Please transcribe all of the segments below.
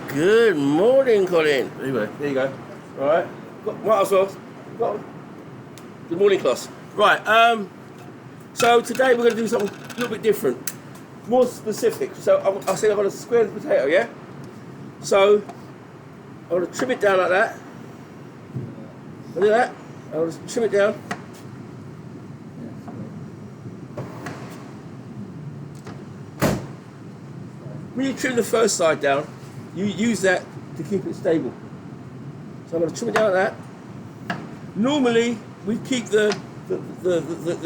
Good morning, Colin. Anyway, there you go. All right. Might as well. Good morning, class. Right. So today we're going to do something a little bit different, more specific. So I say I've got a square potato, yeah. So I'm going to trim it down like that. Look at that. I'm going to trim it down. When you trim the first side down, you use that to keep it stable. So I'm going to trim it down like that. Normally, we keep the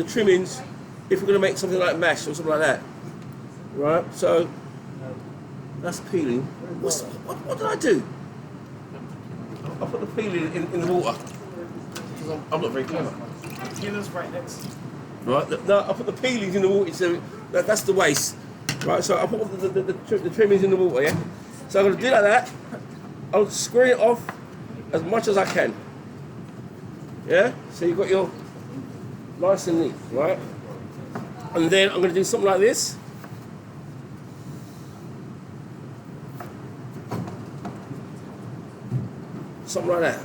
trimmings if we're going to make something like mash or something like that. Right? So that's peeling. What did I do? I put the peeling in the water. Because I'm not very clever. Peeling's right next. Right? No, I put the peelings in the water, so that's the waste. Right, so I put the trimmings in the water, yeah? So I'm going to do like that. I'll square it off as much as I can. Yeah? So you've got your nice and neat, right? And then I'm going to do something like this. Something like that.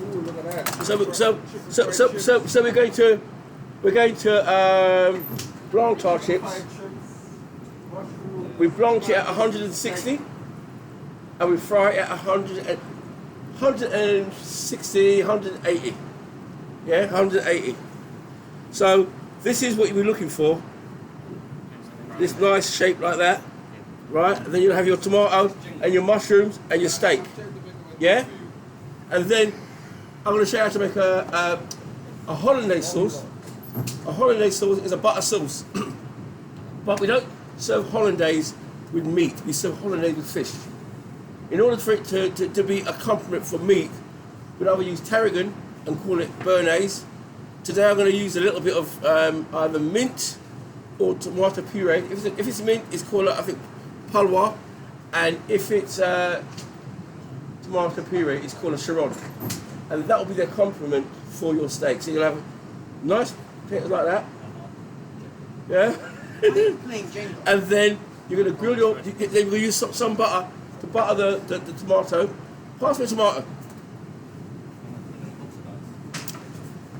Ooh, look at that. So we're going to blanch our chips. We blanch it at 160 and we fry it at 160, 180. Yeah, 180. So this is what you'll be looking for. This nice shape like that, right? And then you'll have your tomato and your mushrooms and your steak. Yeah? And then I'm going to show you how to make a hollandaise sauce. A hollandaise sauce is a butter sauce. But we don't serve hollandaise with meat, we serve hollandaise with fish. In order for it to be accompaniment for meat, we'd either use tarragon and call it béarnaise. Today I'm going to use a little bit of either mint or tomato puree. If it's mint, it's called, I think, palwa. And if it's tomato puree, it's called a choron. And that will be the accompaniment for your steak. So you'll have nice potatoes like that. Yeah? And then you're going to grill your, then you're going to use some butter to butter the tomato. Pass me a tomato.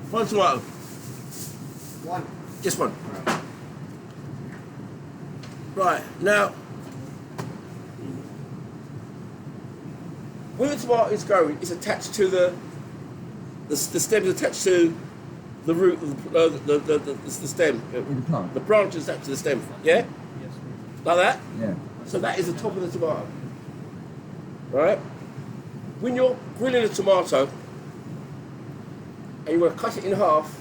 One tomato. One. Just one. Right, now, when the tomato is growing, it's attached to the stem is attached to the root of the stem. The branch is attached to the stem. Yeah? Yes. Like that? Yeah. So that is the top of the tomato. Right? When you're grilling a tomato and you want to cut it in half,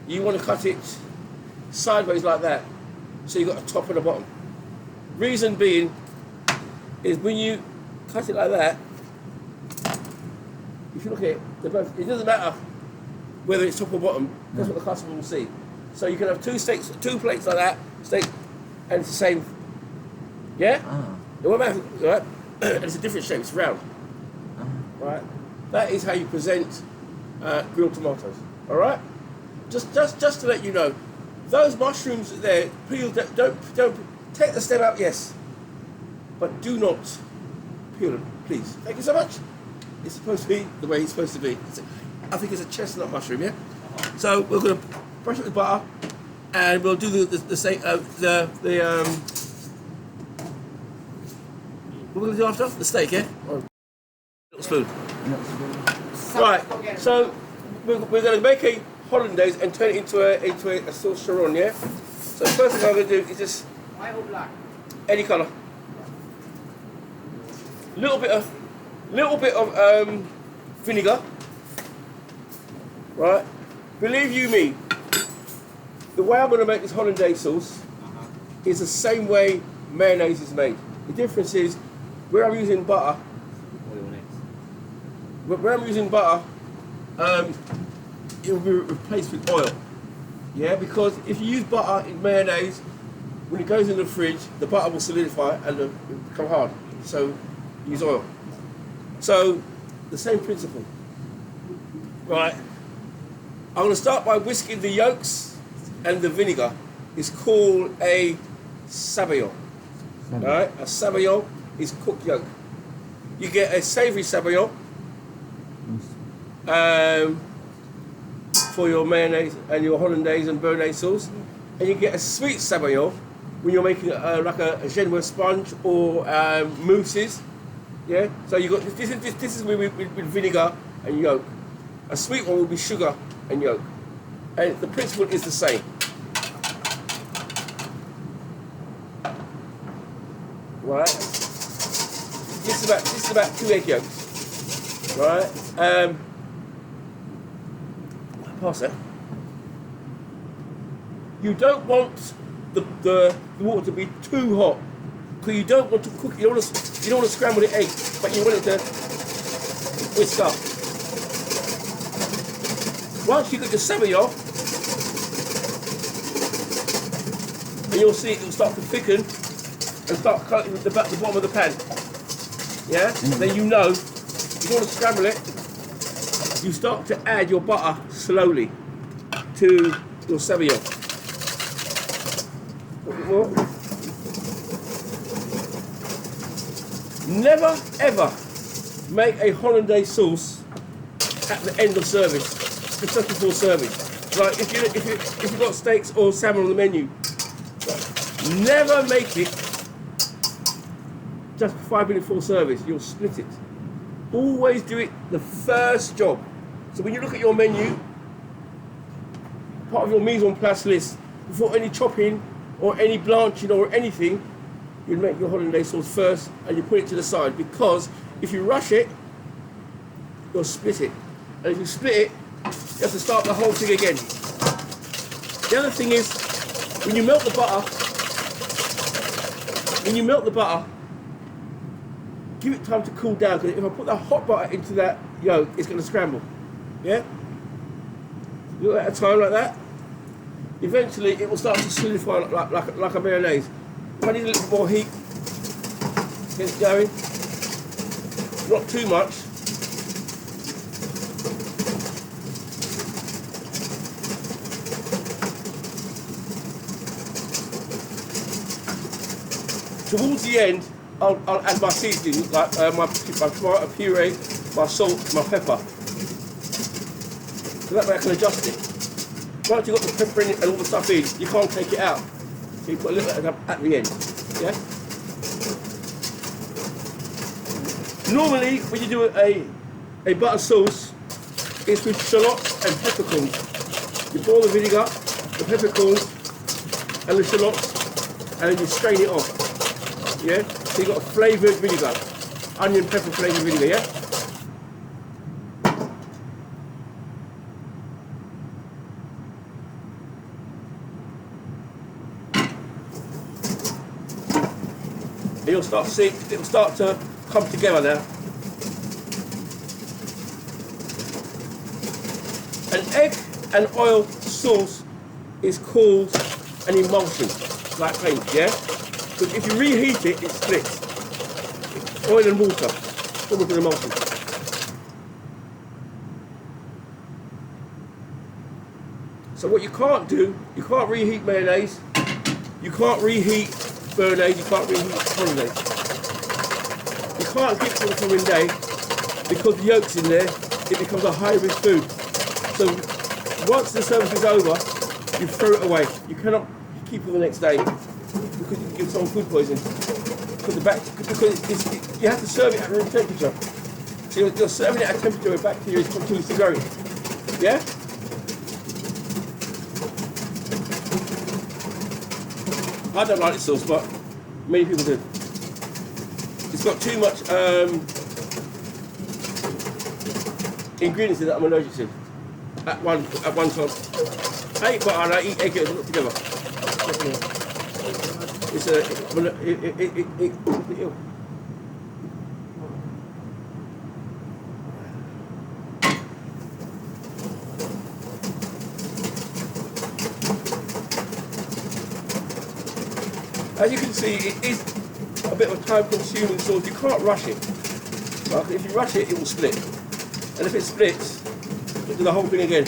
you want to cut it sideways like that. So you've got a top and a bottom. Reason being is when you cut it like that, if you look at it, it doesn't matter whether it's top or bottom, that's what the customer will see. So you can have two plates like that, steak, and it's the same. Yeah? It won't matter, right? And it's a different shape, it's round. Right? That is how you present grilled tomatoes. Alright? Just to let you know, those mushrooms there, please don't take the stem out, yes. But do not peel them, please. Thank you so much. It's supposed to be the way it's supposed to be. I think it's a chestnut mushroom, yeah? So we're going to brush it with butter and we'll do the same, what we're going to do after? The steak, yeah? Or a little spoon. Right, so we're going to make a hollandaise and turn it into a sauce choron, yeah? So the first thing I'm going to do is just White or black? any colour. Little bit of vinegar. Right? Believe you me, the way I'm going to make this hollandaise sauce is the same way mayonnaise is made. The difference is where I'm using butter. It will be replaced with oil. Yeah, because if you use butter in mayonnaise, when it goes in the fridge, the butter will solidify and it will become hard. So use oil. So the same principle. Right. I'm going to start by whisking the yolks and the vinegar is called a sabayon. Alright, a sabayon is cooked yolk. You get a savoury sabayon for your mayonnaise and your hollandaise and béarnaise sauce, and you get a sweet sabayon when you're making like a genoise sponge or mousses. Yeah, so you got this is with vinegar and yolk. A sweet one will be sugar and yolk, and the principle is the same. Right, this is about 2 egg yolks. Right, pass that. You don't want the water to be too hot, because you don't want to cook. You don't want to scramble the egg, but you want it to whisk up. Once you get the sabayon, and you'll see it will start to thicken and start cutting the bottom of the pan. Yeah? Then you know, if you want to scramble it, you start to add your butter slowly to your sabayon. A bit more. Never ever make a hollandaise sauce at the end of service. It's just before serving. Like if you've got steaks or salmon on the menu, never make it just 5 minutes before service. You'll split it. Always do it the first job. So when you look at your menu, part of your mise en place list, before any chopping or any blanching or anything, you make your hollandaise sauce first and you put it to the side, because if you rush it, you'll split it. And if you split it, you have to start the whole thing again. The other thing is, when you melt the butter, give it time to cool down, because if I put the hot butter into that yolk, it's going to scramble. Yeah? You at a time like that, eventually it will start to solidify like a mayonnaise. If I need a little bit more heat, get it going. Not too much. Towards the end, I'll add my seasoning, like my tomato puree, my salt, my pepper. So that way I can adjust it. Once you've got the pepper in it and all the stuff in, you can't take it out. So you put a little bit at the end. Yeah? Normally, when you do a butter sauce, it's with shallots and peppercorns. You boil the vinegar, the peppercorns, and the shallots, and then you strain it off. Yeah? So you've got a flavoured vinegar. Onion pepper flavoured vinegar, yeah? And you'll start to see, it'll start to come together now. An egg and oil sauce is called an emulsion, like paint, yeah? Because if you reheat it, it splits. Oil and water, almost an emulsion. So what you can't do, you can't reheat mayonnaise, you can't reheat béarnaise, you can't reheat hollandaise. You can't get some hollandaise because the yolk's in there, it becomes a high-risk food. So once the service is over, you throw it away. You cannot keep it the next day because you give someone food poisoning. Because you have to serve it at room temperature. So you're serving it at a temperature where bacteria is continuously growing. Yeah? I don't like this sauce, but many people do. It's got too much ingredients in that I'm allergic to. At one time. I eat butter and I eat egg yolks not together. It's as you can see, it is a bit of a time-consuming sauce. You can't rush it. But if you rush it, it will split. And if it splits, do the whole thing again.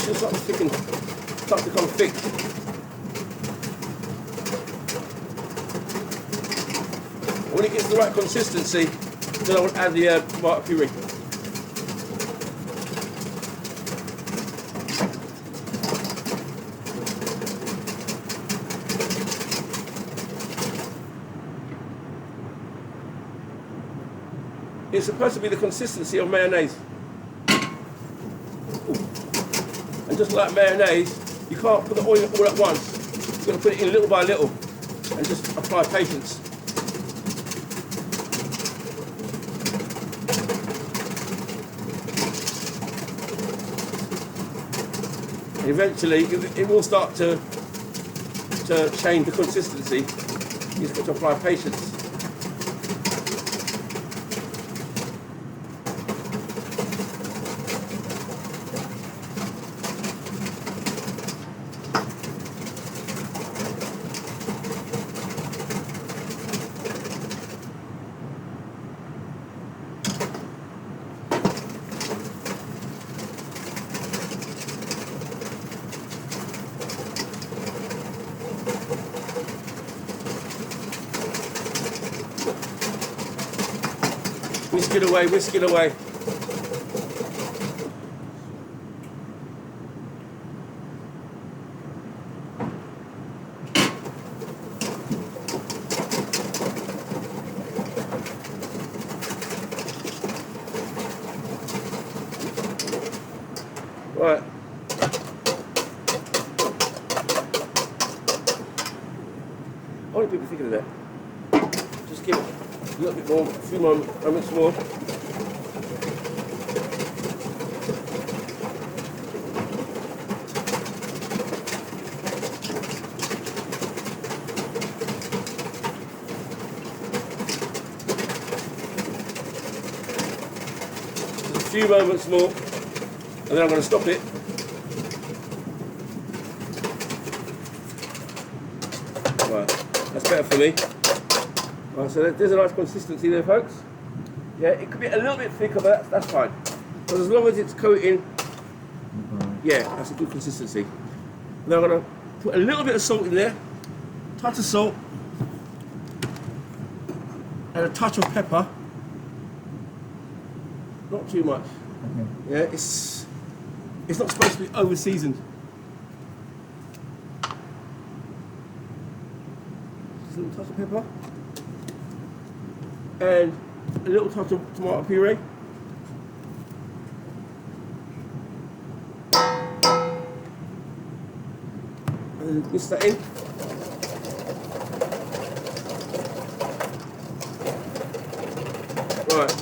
should start to thicken, start to become thick. When it gets the right consistency, then I will add the tomato puree. It's supposed to be the consistency of mayonnaise. And just like mayonnaise, you can't put the oil all at once. You've got to put it in little by little and just apply patience. And eventually, it will start to change the consistency. You just got to apply patience. Whisk it away, whisk it away. Right. How many people thinking of that? Just give it a little bit more, a few more moments more. Just a few moments more, and then I'm going to stop it. Right, that's better for me. Right, so there's a nice consistency there, folks. Yeah, it could be a little bit thicker, but that's fine. But as long as it's coating, yeah, that's a good consistency. Now I'm going to put a little bit of salt in there, touch of salt, and a touch of pepper. Not too much. Okay. Yeah, it's not supposed to be over seasoned. Just a little touch of pepper. And a little touch of tomato puree. And then mix that in. Right.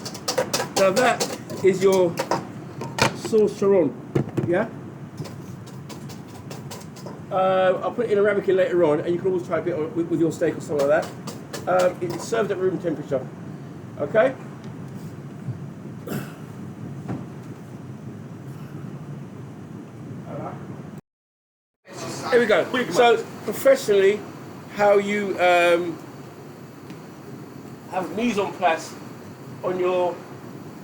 Now that is your sauce choron. Yeah? I'll put it in a ramekin later on, and you can always try a bit with your steak or something like that. It's served at room temperature. Okay? Here we go. So, professionally, how you have mise en place on your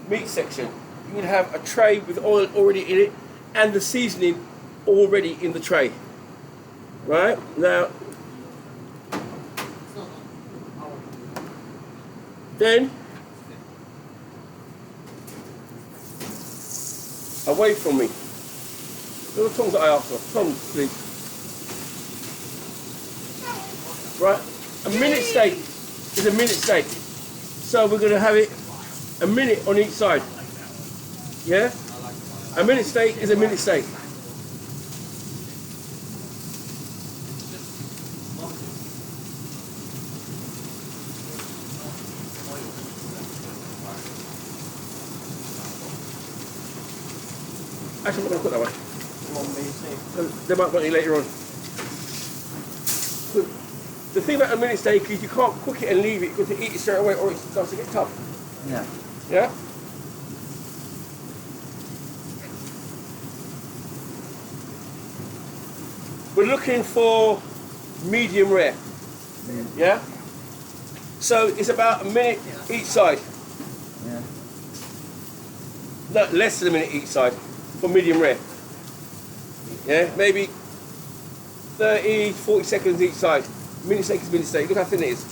meat section. You would have a tray with oil already in it and the seasoning already in the tray. Right? Now, then, away from me. Little tongs that I asked for. Tongs, please. Right? A minute steak is a minute steak. So we're going to have it a minute on each side. Yeah? A minute steak is a minute steak. Actually, I'm not going to put that way. They might want it later on. The thing about a minute steak is you can't cook it and leave it because you eat it straight away or it starts to get tough. Yeah. Yeah? We're looking for medium rare. Yeah? So it's about a minute each side. Yeah. No, less than a minute each side for medium rare. Yeah, maybe 30, 40 seconds each side. Mini steak is mini steak. Look how thin it is.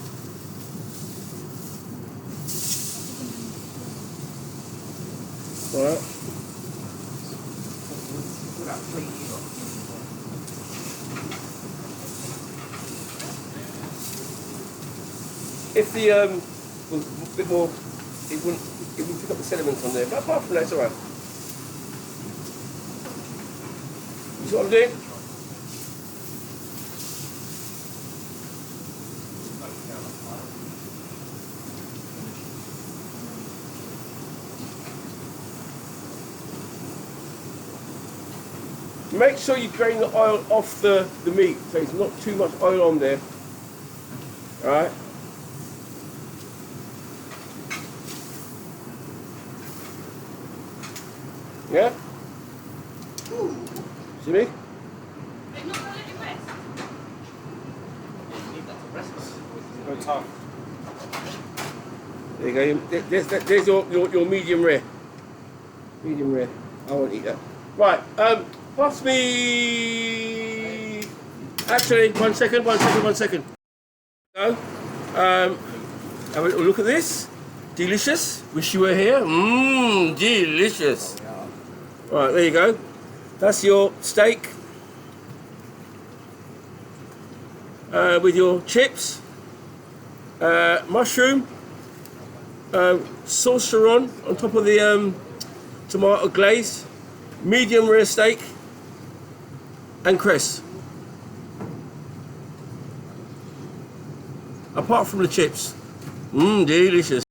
Alright. If the was a bit more, it wouldn't pick up the sediments on there. But apart from that, it's alright. You see what I'm doing? Make sure you drain the oil off the meat, so there's not too much oil on there. Alright? Yeah? See me? They're not going to let you rest. You need that to rest. It's very tough. There you go. There's your medium rare. Medium rare. I won't eat that. Right. Pass me. Actually, one second. Go. Have a little look at this. Delicious. Wish you were here. Mmm, delicious. Right, there you go. That's your steak with your chips, mushroom, sauce choron on top of the tomato glaze, medium rare steak, and cress. Apart from the chips. Mmm, delicious.